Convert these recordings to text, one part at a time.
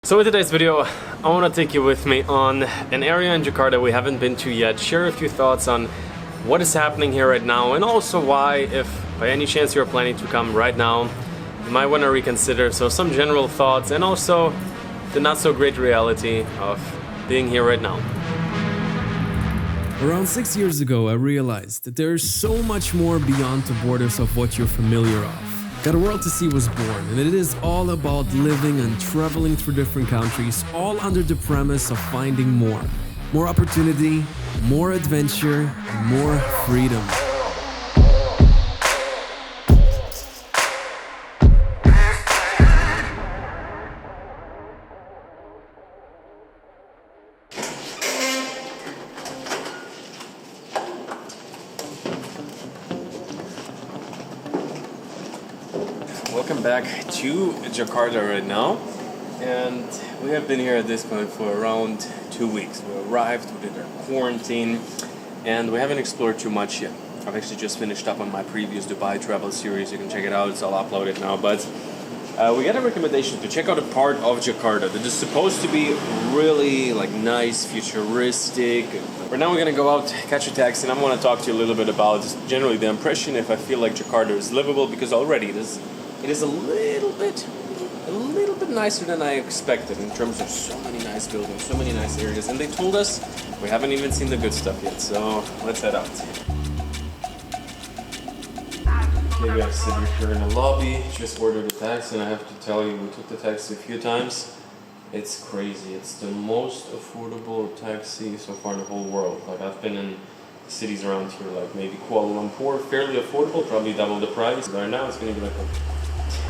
So in today's video, I want to take you with me on an area in Jakarta we haven't been to yet, share a few thoughts on what is happening here right now, and also why, if by any chance you're planning to come right now, you might want to reconsider. So some general thoughts and also the not so great reality of being here right now. Around 6 years ago, I realized that there is so much more beyond the borders of what you're familiar of. That a World to See was born, and it is all about living and traveling through different countries, all under the premise of finding more. More opportunity, more adventure, more freedom. Welcome back to Jakarta right now, and we have been here at this point for around 2 weeks. We arrived, we did our quarantine, and we haven't explored too much yet. I've actually just finished up on my previous Dubai travel series. You can check it out, it's all uploaded now, but we got a recommendation to check out a part of Jakarta that is supposed to be really nice, futuristic. Right now we're gonna go out, catch a taxi, and I want to talk to you a little bit about just generally the impression if I feel like Jakarta is livable, because already it is a little bit nicer than I expected in terms of so many nice buildings, so many nice areas. And they told us we haven't even seen the good stuff yet, so let's head out. Okay, we have sitting here in the lobby, just ordered a taxi, and I have to tell you, we took the taxi a few times. It's crazy. It's the most affordable taxi so far in the whole world. I've been in cities around here, maybe Kuala Lumpur, fairly affordable, probably double the price. Right now it's going to be a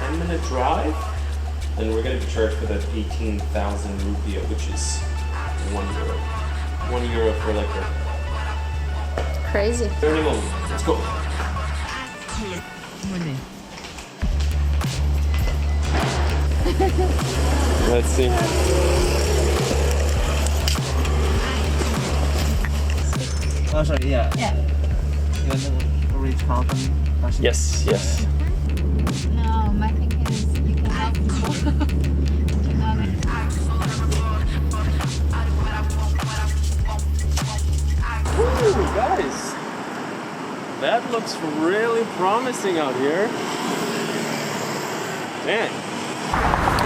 10-minute drive, and we're going to be charged for that 18,000 rupiah, which is €1. €1 for a Crazy. 30 moments. Let's go. Let's see. Oh, sorry, yeah. Yeah. You want to reach Carlton? Yes. No, my thinking is you can help people. Ooh, guys, that looks really promising out here. Man.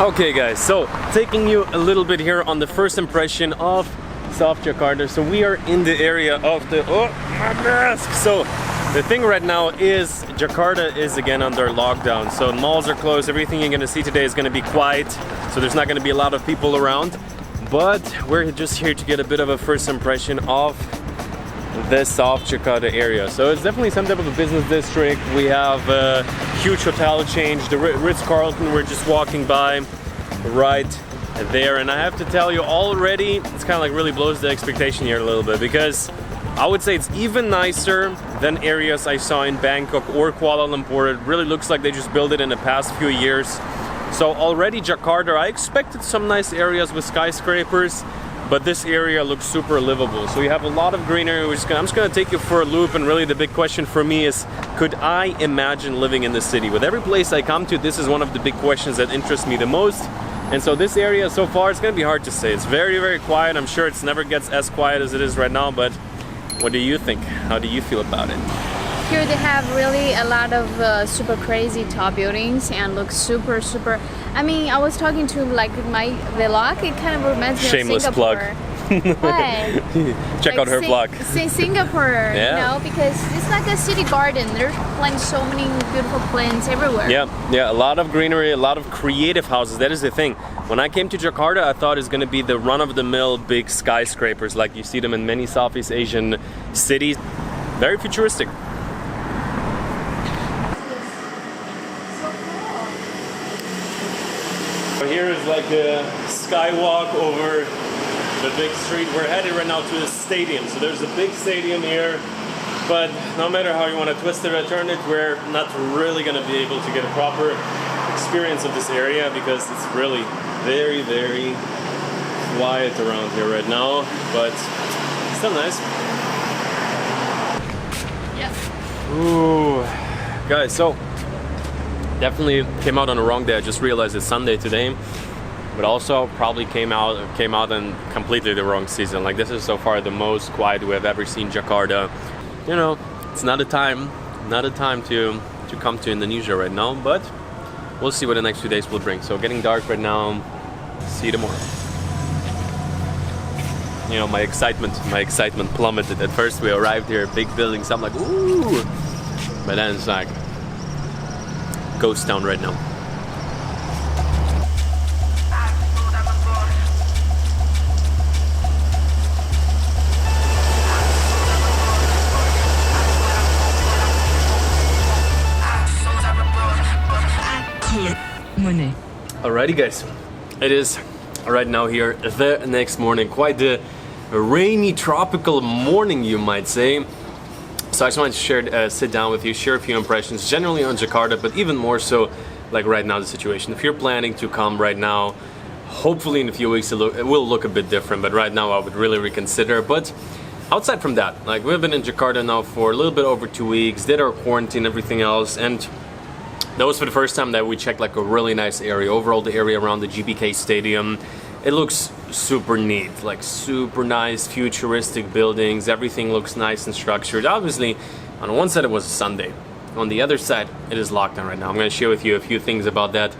Okay guys, so taking you a little bit here on the first impression of South Jakarta. So we are in the area of the, oh, my mask! So the thing right now is Jakarta is again under lockdown. So malls are closed, everything you're gonna see today is gonna be quiet. So there's not gonna be a lot of people around. But we're just here to get a bit of a first impression of the South Jakarta area. So it's definitely some type of a business district. We have a huge hotel change, the Ritz-Carlton, we're just walking by right there. And I have to tell you already, it's kind of really blows the expectation here a little bit, because I would say it's even nicer than areas I saw in Bangkok or Kuala Lumpur. It really looks like they just built it in the past few years. So already Jakarta, I expected some nice areas with skyscrapers, but this area looks super livable. So you have a lot of greenery. I'm just gonna take you for a loop, and really the big question for me is, could I imagine living in this city? With every place I come to, this is one of the big questions that interests me the most. And so this area so far, it's gonna be hard to say. It's very, very quiet. I'm sure it never gets as quiet as it is right now, but what do you think? How do you feel about it? Here they have really a lot of super crazy tall buildings and look super. I mean, I was talking to my vlog. It kind of reminds me Shameless of Singapore. plug. What? Check out her vlog. Singapore, Yeah. you know, because it's like a city garden. There's planting so many beautiful plants everywhere. Yeah, a lot of greenery, a lot of creative houses. That is the thing. When I came to Jakarta, I thought it's going to be the run-of-the-mill big skyscrapers like you see them in many Southeast Asian cities. Very futuristic. Here is a skywalk over the big street. We're headed right now to the stadium. So there's a big stadium here, but no matter how you want to twist it or turn it, we're not really going to be able to get a proper experience of this area, because it's really very, very quiet around here right now, but still nice. Yes. Ooh, guys, so definitely came out on the wrong day. I just realized it's Sunday today. but also probably came out in completely the wrong season. Like, this is so far the most quiet we have ever seen Jakarta. You know, it's not a time to come to Indonesia right now, but we'll see what the next few days will bring. So getting dark right now. See you tomorrow. You know, my excitement plummeted. At first we arrived here, big buildings, I'm like, ooh, but then it's like ghost town right now. Alrighty guys, it is right now here the next morning, quite the rainy tropical morning you might say. So I just wanted to share, sit down with you, share a few impressions generally on Jakarta, but even more so like right now the situation. If you're planning to come right now, hopefully in a few weeks it will look a bit different, but right now I would really reconsider. But outside from that, like we've been in Jakarta now for a little bit over 2 weeks, did our quarantine, everything else, and that was for the first time that we checked like a really nice area. Overall, the area around the GBK Stadium, it looks super neat, like super nice, futuristic buildings. Everything looks nice and structured. Obviously, on one side it was a Sunday. On the other side, it is lockdown right now. I'm going to share with you a few things about that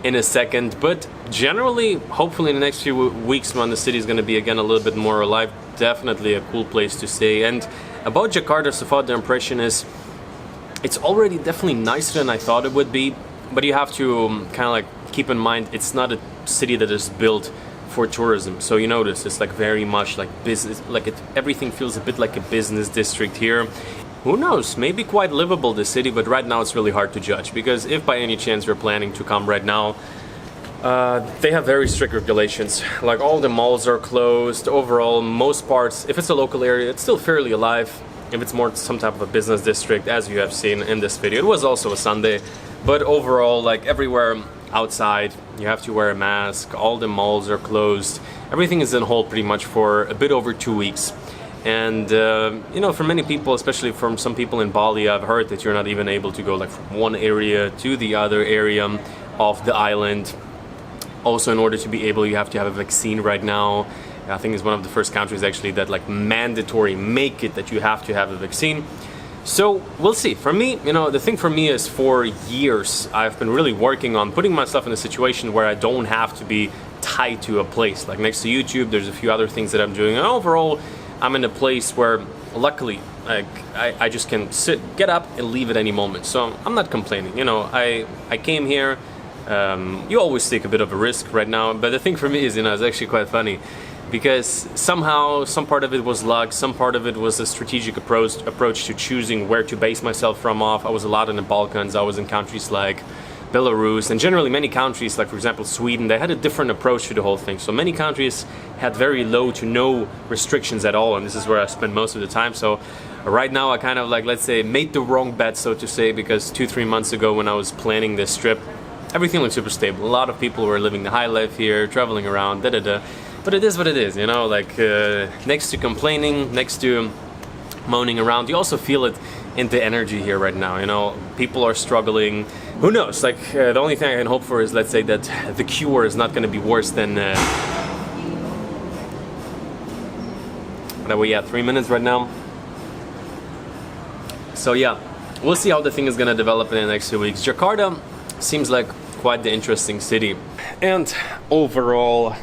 in a second. But generally, hopefully in the next few weeks when the city is going to be again a little bit more alive, definitely a cool place to stay. And about Jakarta, so far the impression is it's already definitely nicer than I thought it would be, but you have to kind of like keep in mind it's not a city that is built for tourism. So you notice it's like very much like business, like everything feels a bit like a business district here. Who knows, maybe quite livable, the city, but right now it's really hard to judge, because if by any chance you're planning to come right now, they have very strict regulations. Like all the malls are closed. Overall, most parts, if it's a local area, it's still fairly alive. If it's more some type of a business district, as you have seen in this video, it was also a Sunday, but overall, like everywhere outside, you have to wear a mask. All the malls are closed. Everything is in hold pretty much for a bit over 2 weeks. And you know, for many people, especially from some people in Bali, I've heard that you're not even able to go like from one area to the other area of the island. Also, in order to be able, you have to have a vaccine right now. I think it's one of the first countries actually that like mandatory make it that you have to have a vaccine. So we'll see. For me, you know, the thing for me is for years I've been really working on putting myself in a situation where I don't have to be tied to a place. Like next to YouTube, there's a few other things that I'm doing, and overall I'm in a place where luckily like I just can get up and leave at any moment. So I'm not complaining. You know, I came here. You always take a bit of a risk right now, but the thing for me is, you know, it's actually quite funny, because somehow some part of it was luck, some part of it was a strategic approach to choosing where to base myself from off. I was a lot in the Balkans, I was in countries like Belarus, and generally many countries, like for example Sweden, they had a different approach to the whole thing. So many countries had very low to no restrictions at all, and this is where I spend most of the time. So right now I kind of like, let's say, made the wrong bet, so to say, because 2-3 months ago when I was planning this trip, everything looked super stable. A lot of people were living the high life here, traveling around, But it is what it is, you know, like next to complaining, next to moaning around, you also feel it in the energy here right now, you know, people are struggling. Who knows, like the only thing I can hope for is, let's say, that the cure is not going to be worse than that we at 3 minutes right now. So yeah, we'll see how the thing is going to develop in the next 2 weeks. Jakarta seems like quite the interesting city, and overall,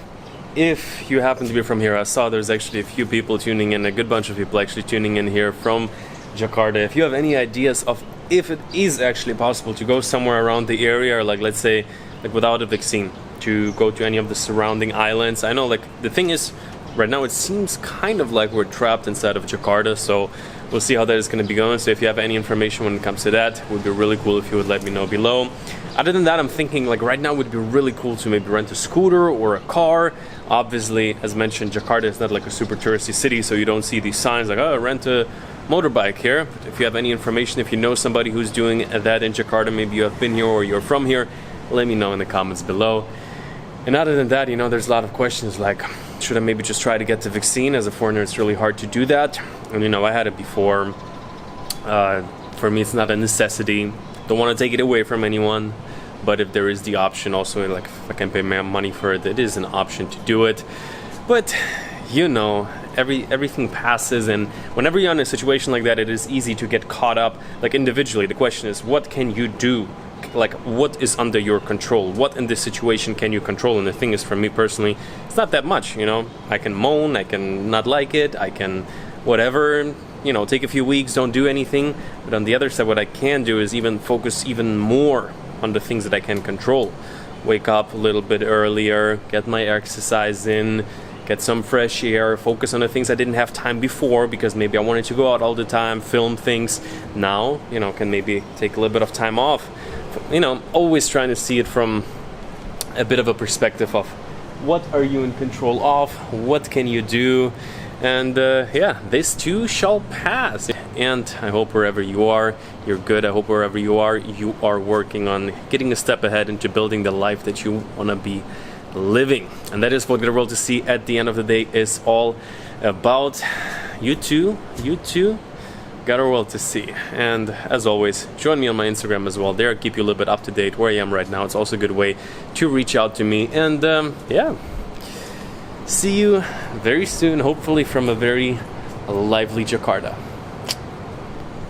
if you happen to be from here, I saw there's actually a few people tuning in, a good bunch of people actually tuning in here from Jakarta. If you have any ideas of if it is actually possible to go somewhere around the area, or like let's say like without a vaccine, to go to any of the surrounding islands. I know like the thing is right now it seems kind of like we're trapped inside of Jakarta, so we'll see how that is going to be going. So if you have any information when it comes to that, it would be really cool if you would let me know below. Other than that, I'm thinking like right now it would be really cool to maybe rent a scooter or a car. Obviously, as mentioned, Jakarta is not like a super touristy city, so you don't see these signs like, oh, rent a motorbike here. But if you have any information, if you know somebody who's doing that in Jakarta, maybe you have been here or you're from here, let me know in the comments below. And other than that, you know, there's a lot of questions like, should I maybe just try to get the vaccine? As a foreigner, it's really hard to do that. And you know, I had it before. For me, it's not a necessity. Don't want to take it away from anyone. But if there is the option also, like if I can pay my money for it, it is an option to do it. But you know, everything passes, and whenever you're in a situation like that, it is easy to get caught up, like individually. The question is, what can you do? Like, what is under your control? What in this situation can you control? And the thing is, for me personally, it's not that much, you know. I can moan, I can not like it, I can whatever, you know, take a few weeks, don't do anything. But on the other side, what I can do is even focus even more on the things that I can control. Wake up a little bit earlier, get my exercise in, get some fresh air, focus on the things I didn't have time before because maybe I wanted to go out all the time, film things. Now, you know, can maybe take a little bit of time off. You know, always trying to see it from a bit of a perspective of what are you in control of, what can you do, and yeah, this too shall pass. And I hope wherever you are, you're good. I hope wherever you are working on getting a step ahead into building the life that you want to be living. And that is what Get a World to See at the end of the day is all about. You too got a world to see. And as always, join me on my Instagram as well. There I keep you a little bit up to date where I am right now. It's also a good way to reach out to me. And yeah, see you very soon, hopefully from a very lively Jakarta.